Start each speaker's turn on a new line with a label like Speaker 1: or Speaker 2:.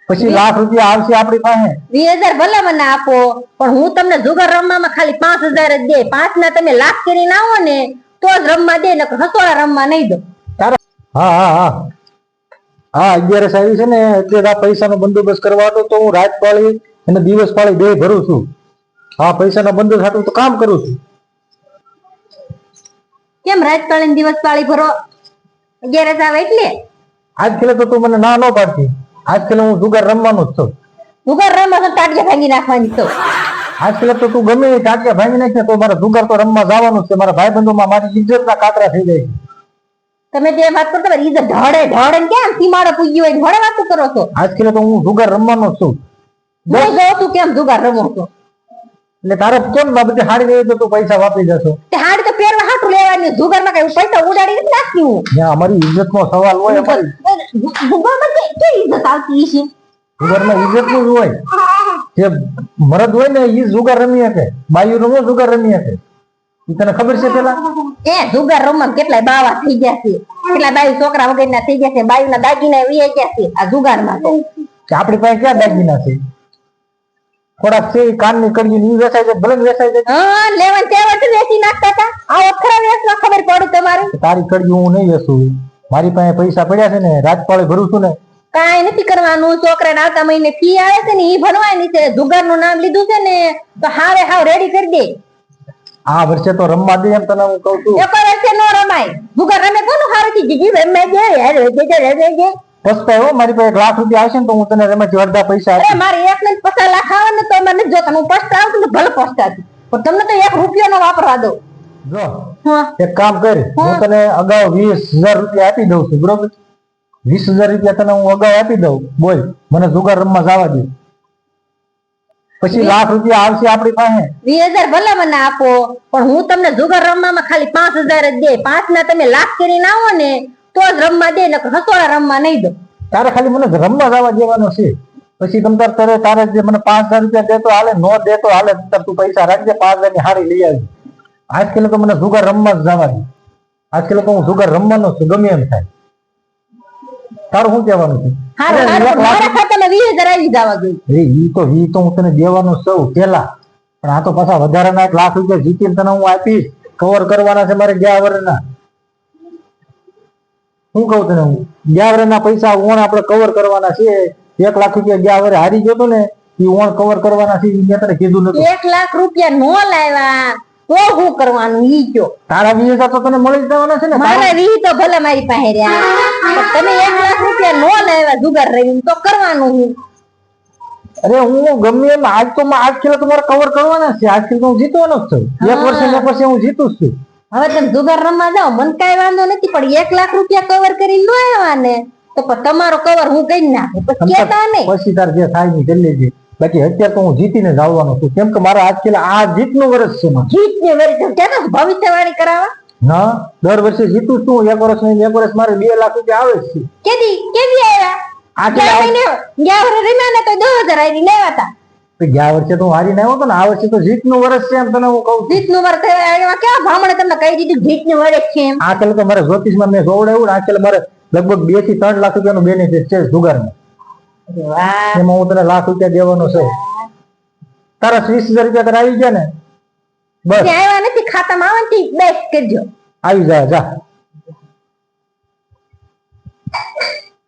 Speaker 1: પછી લાખ રૂપિયા આવશે આપણી પાસે
Speaker 2: 20,000 ભલે મને આપો, પણ હું તમને જુગાર રમવામાં ખાલી 5,000 જ દે. 5 ના તમે લાખ કરીને આવો ને તો જ રમવા દે, નકર હસોડા રમવા નહીં દો.
Speaker 1: હા હા હા હા 11 આવી છે ને એટલે આ પૈસાનો બંદોબસ્ત કરવા હતો તો હું રાત પાળી અને દિવસ પાળી બે ભરું છું. હા પૈસાનો બંદોબસ્ત હાટું તો કામ કરું છું.
Speaker 2: કેમ રાત પાળી દિવસ પાળી ભરો? 11 આવે એટલે
Speaker 1: આજ ખેલે તો તું મને ના ન પાડતી. આજ ખેલે હું જુગાર રમવાનો જ છું.
Speaker 2: જુગાર રમવા તો ટાટિયા ભાંગી નાખવાની તો.
Speaker 1: આજ ખેલે તો તું ગમે એ ટાટિયા ભાંગી નાખે તો મારા જુગાર તો રમવા જવાનું છે. મારા ભાઈબંધોમાં મારી ઇજ્જતના કાતરા થઈ જાય.
Speaker 2: તમે જે વાત કરતો હોય ઈજ્જત ઢળે ઢળે કેમ સીમાડે પૂજી હોય ઢળે વાત કરો છો?
Speaker 1: આજ ખેલે તો હું જુગાર રમવાનો જ છું.
Speaker 2: હું જો તું કેમ જુગાર રમો છો?
Speaker 1: એટલે તારે કેમ બાબતે હાડી લેવી તો તું પૈસા વાપરી જશો?
Speaker 2: તે હાડી તો પહેરવા હાટું લેવાની, જુગારમાં કઈ પૈસા ઉડાડી નથી નાખતી હું.
Speaker 1: જ્યાં અમારી ઇજ્જતનો સવાલ હોય,
Speaker 2: જુગારમાં કે ઇજ્જત આવતી છે?
Speaker 1: જુગારમાં ઇજ્જતનું જ હોય. જે મરદ હોય ને એ જુગાર રમી શકે, બાયું રમો જુગાર રમી શકે. એ તને ખબર છે પેલા?
Speaker 2: જુગાર રમવા કેટલાય બાવા થઈ ગયા છે, કેટલા બાયું છોકરા વગરના થઈ ગયા છે, બાયુના દાગીના વી ગયા છે આ જુગારમાં. તો
Speaker 1: આપણી પાસે ક્યાં દાગીના છે? થોડાક છે કાનની કડીયું ની વેચાઈ જાય, ભલે વેચાઈ જાય.
Speaker 2: હા લેવન તેવટ વેચી નાખતા હતા. આ અખરા વેચવા ખબર પડી તમારે?
Speaker 1: તારી કડીયું હું નહીં વેચું. મારી પાસે પૈસા પડ્યા છે ને, રાજપાળે ભરું છું ને.
Speaker 2: કાંઈ નથી કરવાનું. છોકરાને આવતા મહિને ફી આવે છે ને એ ભરવાની છે. જુગારનું નામ લીધું છે ને તો હાવે હાવ રેડી કરી દે.
Speaker 1: આ વર્ષે તો રમવા દે એમ તને હું કહું છું.
Speaker 2: એક વર્ષે નો રમાય. જુગાર રમે કોનું હારું થી જીજી રમે જે
Speaker 1: પસ્તાયો મારી પાસે 1 લાખ રૂપિયા આવશે ને તો હું તને રમેથી અડધા પૈસા
Speaker 2: અરે મારે 1 ને 50 લાખ આવે ને તો મને જોતા હું પસ્તાવું તો ભલે પસ્તાતી, પણ તમને તો 1 રૂપિયા નો વાપરવા દો.
Speaker 1: જો એક કામ કર, હું તને અગાઉ 20,000 રૂપિયા આપી દઉં છું, બરોબર? 20,000 રૂપિયા તને હું અગાઉ આપી દઉં. બોલ મને જુગાર રમવા જવા દે. પછી લાખ રૂપિયા આવશે આપણી પાસે.
Speaker 2: 20,000 ભલે મને આપો, પણ હું તમને જુગાર રમવામાં ખાલી 5,000 જ દે. 5 ના તમે લાખ કરીને આવો ને તો જ રમવા દે, નકર હસોડા રમવા નહીં દો.
Speaker 1: તારે ખાલી મને રમવા જવા દેવાનો છે. પછી તમ તારે જે મને 5,000 રૂપિયા દેતો હાલે, નો દેતો હાલે, તું પૈસા રાખજે. 5,000 ની હાડી લઈ આવી. આજ ખેલે તો મને જુગાર રમવા જ જવા દે. આજ ખેલે તો હું જુગાર રમવાનો છું, ગમે એમ થાય. તારું શું કહેવાનું છે?
Speaker 2: મારા ખાતામાં 20,000 આવી જવા જોઈએ.
Speaker 1: ઈ તો હું તને દેવાનું છું પેલા, પણ આ તો પાછા વધારાના 1 લાખ રૂપિયા જીતીને તને હું આપીશ. કવર કરવાના છે મારે ગયા વર્ષના. શું કહું તને હું? ગયા વર્ષના પૈસા ઓણ આપણે કવર કરવાના છે. 1 લાખ રૂપિયા ગયા વર્ષે હારી ગયો ને એ ઓણ કવર કરવાના છે. મેં તને કીધું નથી.
Speaker 2: 1 લાખ રૂપિયા નો લાવ્યા તો શું કરવાનું ઈ કયો?
Speaker 1: તારા 20,000 તો તને મળી જ જવાના છે ને.
Speaker 2: મારા 20 તો ભલે મારી પાસે રહ્યા, તમે 1 લાખ રૂપિયા નો લાવ્યા જુગાર રહીને તો કરવાનું હું.
Speaker 1: અરે હું ગમે એમ આજ ખેલે તમારે કવર કરવાના છે. આજ ખેલે હું જીતવાનો જ છું. 1 વર્ષે હું જીતું જ છું.
Speaker 2: હવે તમે જુગાર રમવા જાઓ, મને કઈ વાંધો નથી, પણ 1 લાખ રૂપિયા કવર કરીને નો આવ્યા ને તો તમારો કવર હું કરી નાખું. પછી કેતા નહીં.
Speaker 1: પછી તાર જે થાય ની કરી લેજે. બાકી અત્યારે તો હું જીતીને જ આવવાનો છું, કેમ કે મારા આજ ખેલે આ જીતનું વર્ષ છે.
Speaker 2: જીતની વર્ષ ક્યાં ભવિષ્યવાણી કરાવવા?
Speaker 1: ના, દર વર્ષે જીતું છું. 1 વર્ષ નહીં, 1 વર્ષ મારે 2 લાખ રૂપિયા આવે છે.
Speaker 2: કેદી આવ્યા? ગયા વર્ષે રમ્યા ને તો 10,000 આવી લેવાતા.
Speaker 1: ગયા વર્ષે તો હારીને આવ્યો હતો ને, આ વર્ષે તો જીતનું વર્ષ છે એમ તને હું કહું.
Speaker 2: જીતનું વર્ષ ક્યાં ભામણે તમને કહી દીધું જીતનું વર્ષ છે એમ?
Speaker 1: આ ખેલે તો મારે જ્યોતિષમાં મેં જોવડાવ્યું. આ ખેલે મારે લગભગ 2 થી 3 લાખ રૂપિયાનું બેનિફિટ છે જુગારમાં. એમાં હું તને લાખ રૂપિયા દેવાનો છે. તારા 20,000 રૂપિયા તારે આવી ગયા ને? બસ
Speaker 2: આવ્યા નથી, ખાતામાં આવવાથી બેસ્ટ કરજો.
Speaker 1: આવી જા.